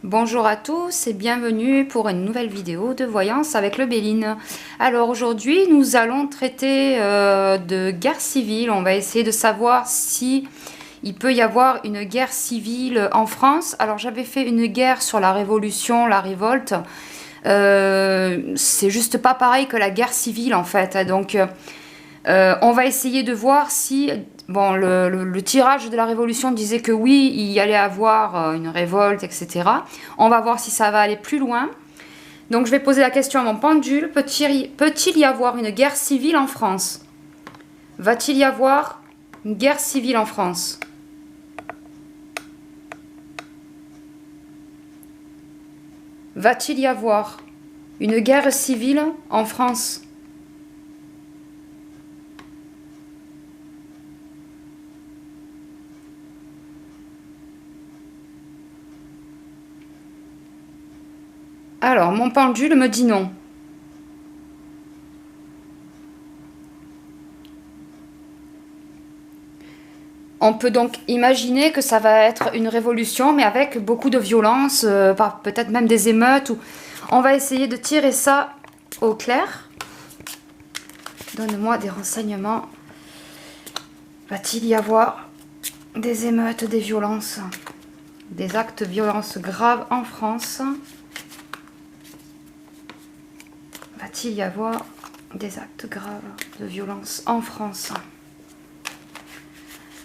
Bonjour à tous et bienvenue pour une nouvelle vidéo de voyance avec le Béline. Alors aujourd'hui nous allons traiter de guerre civile. On va essayer de savoir si il peut y avoir une guerre civile en France. Alors j'avais fait une guerre sur la révolution, la révolte. C'est juste pas pareil que la guerre civile en fait. Donc on va essayer de voir si... Bon, le tirage de la Révolution disait que oui, il y allait avoir une révolte, etc. On va voir si ça va aller plus loin. Donc je vais poser la question à mon pendule. Peut-il y avoir une guerre civile en France? Va-t-il y avoir une guerre civile en France? Va-t-il y avoir une guerre civile en France? Alors, mon pendule me dit non. On peut donc imaginer que ça va être une révolution, mais avec beaucoup de violence, peut-être même des émeutes. On va essayer de tirer ça au clair. Donne-moi des renseignements. Va-t-il y avoir des émeutes, des violences, des actes de violence graves en France? Va-t-il y avoir des actes graves de violence en France?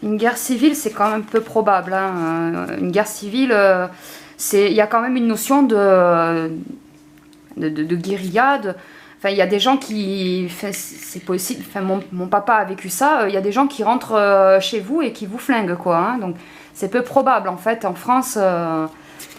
Une guerre civile, c'est quand même peu probable. Hein. Une guerre civile, il y a quand même une notion de guérilla. Enfin, il y a des gens qui... C'est possible. Enfin, mon papa a vécu ça. Il y a des gens qui rentrent chez vous et qui vous flinguent, quoi. Hein. Donc, c'est peu probable, en fait, en France.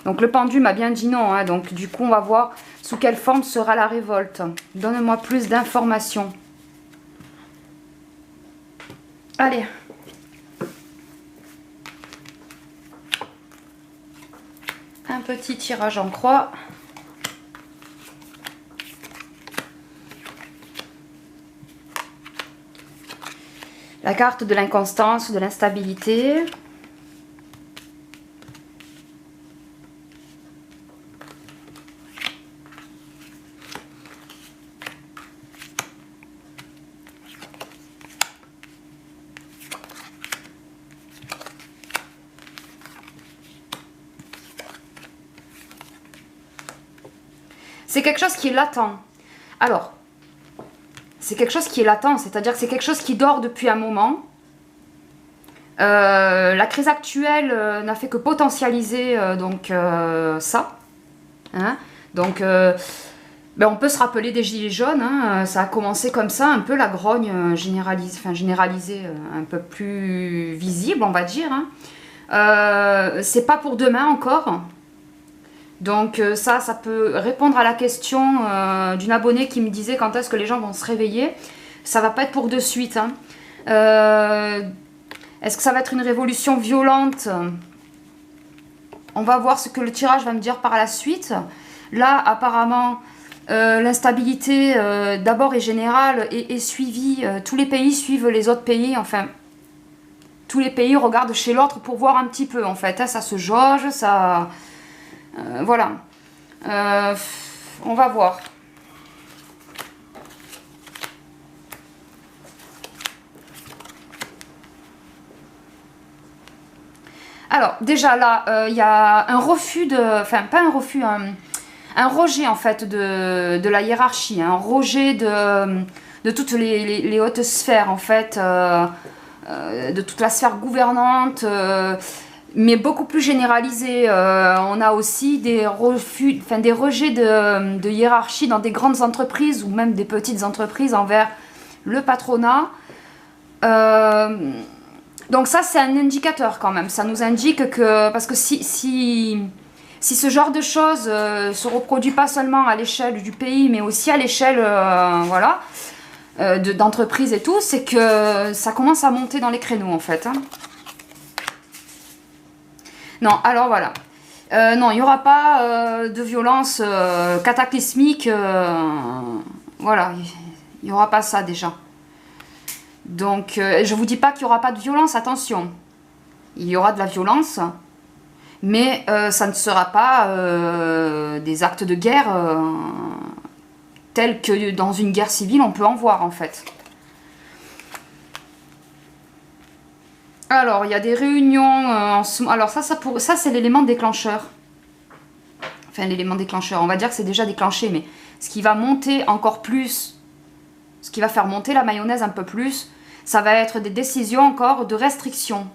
Donc, le pendu m'a bien dit non. Hein. Donc, du coup, on va voir sous quelle forme sera la révolte. Donne-moi plus d'informations. Allez. Un petit tirage en croix. La carte de l'inconstance, de l'instabilité. C'est quelque chose qui est latent. Alors, c'est quelque chose qui est latent, c'est-à-dire que c'est quelque chose qui dort depuis un moment. La crise actuelle n'a fait que potentialiser ça. Hein. Donc, on peut se rappeler des Gilets jaunes. Hein. Ça a commencé comme ça, un peu la grogne généralisée, un peu plus visible, on va dire. Hein. C'est pas pour demain encore. Donc ça peut répondre à la question d'une abonnée qui me disait quand est-ce que les gens vont se réveiller. Ça va pas être pour de suite. Hein. Est-ce que ça va être une révolution violente? On va voir ce que le tirage va me dire par la suite. Là, apparemment, l'instabilité d'abord est générale et suivie. Tous les pays suivent les autres pays. Enfin, tous les pays regardent chez l'autre pour voir un petit peu. En fait, hein, ça se jauge, ça... voilà. On va voir. Alors, déjà là, il y a un refus de... Enfin, pas un refus, un rejet en fait de la hiérarchie. Un rejet de toutes les hautes sphères en fait. De toute la sphère gouvernante. Mais beaucoup plus généralisé. On a aussi des refus, des rejets de hiérarchie dans des grandes entreprises ou même des petites entreprises envers le patronat. Donc ça, c'est un indicateur quand même. Ça nous indique que... Parce que si ce genre de choses se reproduit pas seulement à l'échelle du pays, mais aussi à l'échelle voilà, d'entreprise et tout, c'est que ça commence à monter dans les créneaux en fait. Hein. Non, alors voilà. Non, il n'y aura pas de violence cataclysmique. Voilà, il n'y aura pas ça déjà. Donc, je ne vous dis pas qu'il n'y aura pas de violence, attention. Il y aura de la violence, mais ça ne sera pas des actes de guerre tels que dans une guerre civile on peut en voir en fait. Alors, il y a des réunions alors ça c'est l'élément déclencheur. Enfin, l'élément déclencheur, on va dire que c'est déjà déclenché, mais ce qui va monter encore plus, ce qui va faire monter la mayonnaise un peu plus, ça va être des décisions encore de restriction.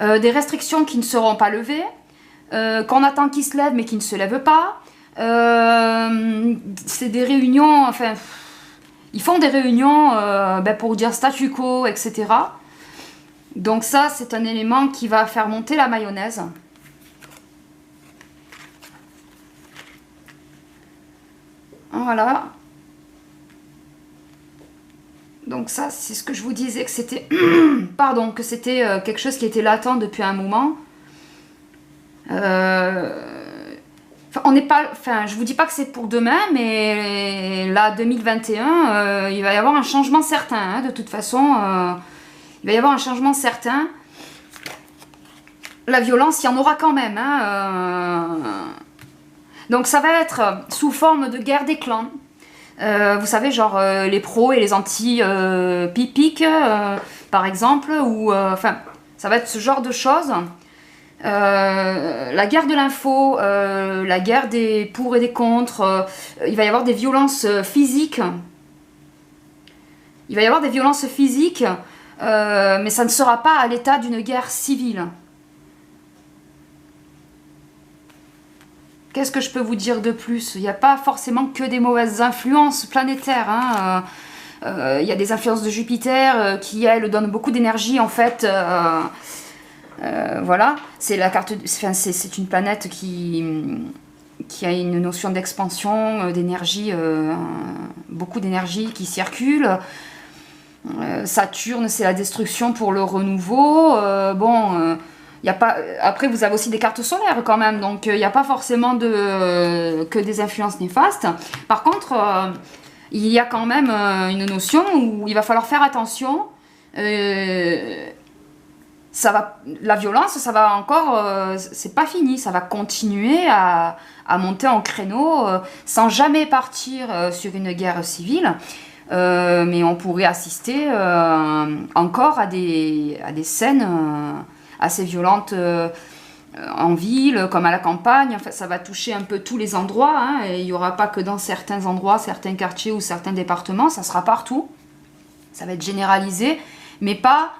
Des restrictions qui ne seront pas levées, qu'on attend qu'ils se lèvent mais qui ne se lèvent pas. C'est des réunions, enfin, ils font des réunions pour dire statu quo, etc. Donc ça, c'est un élément qui va faire monter la mayonnaise. Voilà. Donc ça, c'est ce que je vous disais, que c'était pardon, que c'était quelque chose qui était latent depuis un moment. On n'est pas, enfin, je vous dis pas que c'est pour demain, mais là, 2021, il va y avoir un changement certain. Hein, de toute façon, il va y avoir un changement certain. La violence, il y en aura quand même. Hein, Donc ça va être sous forme de guerre des clans. Vous savez, genre les pros et les anti-pipiques, par exemple, ou enfin, ça va être ce genre de choses. La guerre de l'info, la guerre des pour et des contre, il va y avoir des violences physiques. Il va y avoir des violences physiques, mais ça ne sera pas à l'état d'une guerre civile. Qu'est-ce que je peux vous dire de plus? Il n'y a pas forcément que des mauvaises influences planétaires. Hein. Il y a des influences de Jupiter qui, elles, donnent beaucoup d'énergie, en fait. Voilà. C'est la carte. Enfin, c'est une planète qui a une notion d'expansion, d'énergie, beaucoup d'énergie qui circule. Saturne, c'est la destruction pour le renouveau. Y a pas... Après, vous avez aussi des cartes solaires quand même, donc il n'y a pas forcément que des influences néfastes. Par contre, il y a quand même une notion où il va falloir faire attention. La violence, ça va encore... c'est pas fini, ça va continuer à monter en créneau sans jamais partir sur une guerre civile. Mais on pourrait assister encore à des scènes... assez violente en ville, comme à la campagne. Enfin, ça va toucher un peu tous les endroits. Hein, et il n'y aura pas que dans certains endroits, certains quartiers ou certains départements. Ça sera partout. Ça va être généralisé, mais pas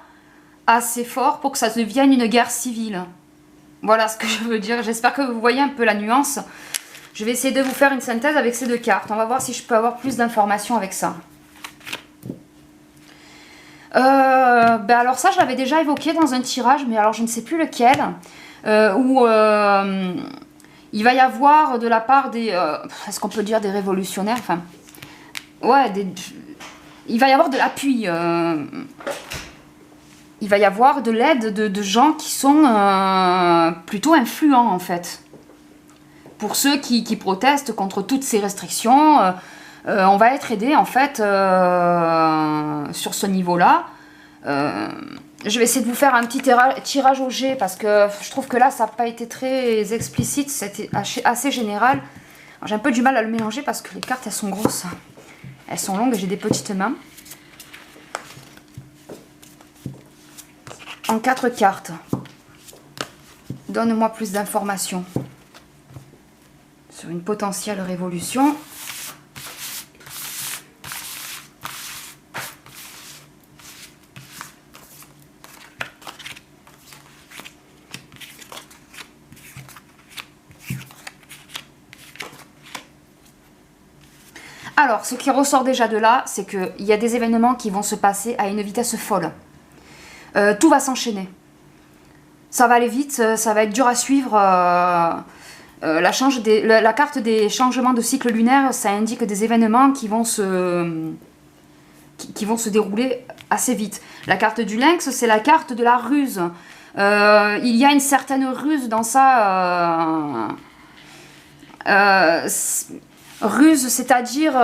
assez fort pour que ça devienne une guerre civile. Voilà ce que je veux dire. J'espère que vous voyez un peu la nuance. Je vais essayer de vous faire une synthèse avec ces deux cartes. On va voir si je peux avoir plus d'informations avec ça. Alors ça, je l'avais déjà évoqué dans un tirage, mais alors je ne sais plus lequel, où il va y avoir de la part des... est-ce qu'on peut dire des révolutionnaires? Enfin, ouais, il va y avoir de l'appui. Il va y avoir de l'aide de gens qui sont plutôt influents, en fait. Pour ceux qui protestent contre toutes ces restrictions... on va être aidé en fait sur ce niveau-là. Je vais essayer de vous faire un petit tirage au jet parce que je trouve que là ça n'a pas été très explicite, c'était assez général. J'ai un peu du mal à le mélanger parce que les cartes elles sont grosses, elles sont longues et j'ai des petites mains. En 4 cartes, donne-moi plus d'informations sur une potentielle révolution. Alors, ce qui ressort déjà de là, c'est qu'il y a des événements qui vont se passer à une vitesse folle. Tout va s'enchaîner. Ça va aller vite, ça va être dur à suivre. La carte des changements de cycle lunaire, ça indique des événements qui vont se dérouler assez vite. La carte du lynx, c'est la carte de la ruse. Il y a une certaine ruse dans ça. Ruse, c'est-à-dire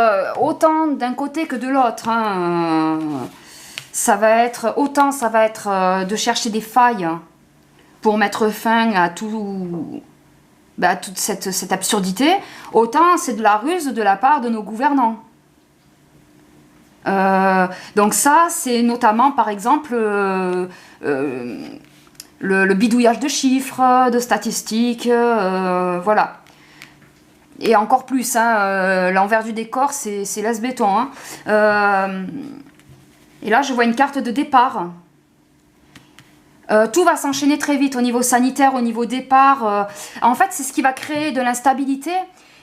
autant d'un côté que de l'autre. Hein. Ça va être de chercher des failles pour mettre fin à tout, à toute cette absurdité, autant c'est de la ruse de la part de nos gouvernants. Donc ça, c'est notamment, par exemple, le bidouillage de chiffres, de statistiques, voilà. Et encore plus, hein, l'envers du décor, c'est laisse-béton. Hein. Et là, je vois une carte de départ. Tout va s'enchaîner très vite au niveau sanitaire, au niveau départ. En fait, c'est ce qui va créer de l'instabilité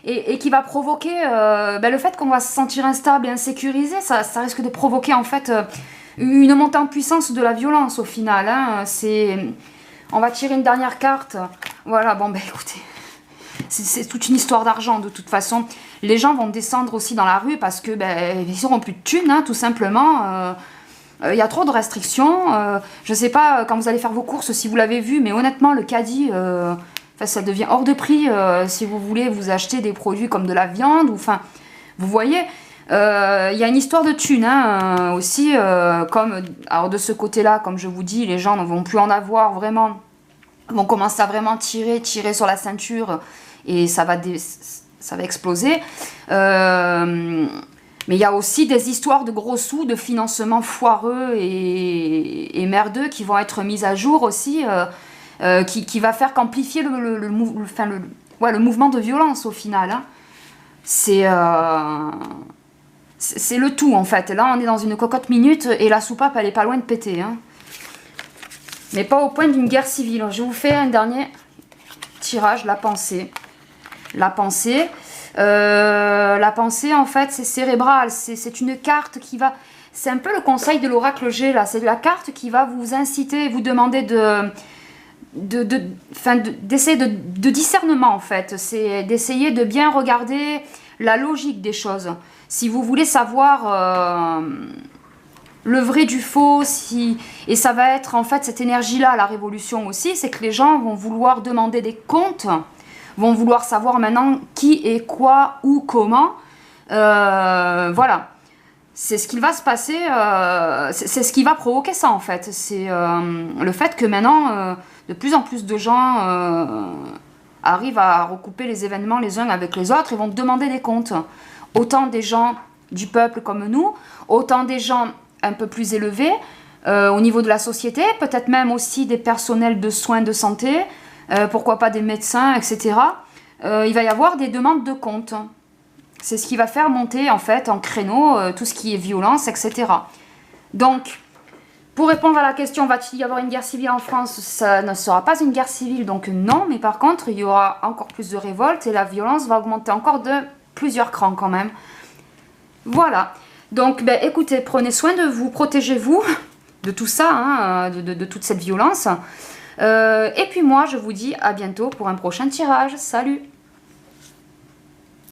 et qui va provoquer le fait qu'on va se sentir instable et insécurisé. Ça risque de provoquer en fait une montée en puissance de la violence au final. Hein. On va tirer une dernière carte. Voilà, bon, ben écoutez. C'est toute une histoire d'argent de toute façon. Les gens vont descendre aussi dans la rue parce que ils n'auront plus de thunes, hein, tout simplement. Il y a trop de restrictions. Je ne sais pas quand vous allez faire vos courses si vous l'avez vu, mais honnêtement, le caddie, ça devient hors de prix si vous voulez vous acheter des produits comme de la viande. Enfin, vous voyez, il y a une histoire de thunes hein, aussi. Alors de ce côté-là, comme je vous dis, les gens ne vont plus en avoir vraiment. Vont commencer à vraiment tirer sur la ceinture et ça va exploser. Mais il y a aussi des histoires de gros sous, de financement foireux et merdeux qui vont être mises à jour aussi, qui va faire qu'amplifier le mouvement de violence au final. Hein. C'est le tout en fait. Là on est dans une cocotte minute et la soupape elle est pas loin de péter. Hein. Mais pas au point d'une guerre civile. Je vous fais un dernier tirage, la pensée. La pensée, en fait, c'est cérébral. C'est une carte qui va... C'est un peu le conseil de l'oracle G, là. C'est la carte qui va vous inciter, vous demander d'essayer de discernement, en fait. C'est d'essayer de bien regarder la logique des choses. Si vous voulez savoir... le vrai du faux, et ça va être en fait cette énergie-là, la révolution aussi, c'est que les gens vont vouloir demander des comptes, vont vouloir savoir maintenant qui est quoi, où, comment. Voilà. C'est ce qui va se passer, c'est ce qui va provoquer ça en fait. C'est le fait que maintenant, de plus en plus de gens arrivent à recouper les événements les uns avec les autres et vont demander des comptes. Autant des gens du peuple comme nous, autant des gens un peu plus élevés au niveau de la société, peut-être même aussi des personnels de soins de santé, pourquoi pas des médecins, etc. Il va y avoir des demandes de comptes. C'est ce qui va faire monter en fait en créneau tout ce qui est violence, etc. Donc, pour répondre à la question, va-t-il y avoir une guerre civile en France? Ça ne sera pas une guerre civile, donc non, mais par contre, il y aura encore plus de révoltes et la violence va augmenter encore de plusieurs crans quand même. Voilà. Donc, écoutez, prenez soin de vous, protégez-vous de tout ça, hein, de toute cette violence. Et puis moi, je vous dis à bientôt pour un prochain tirage. Salut!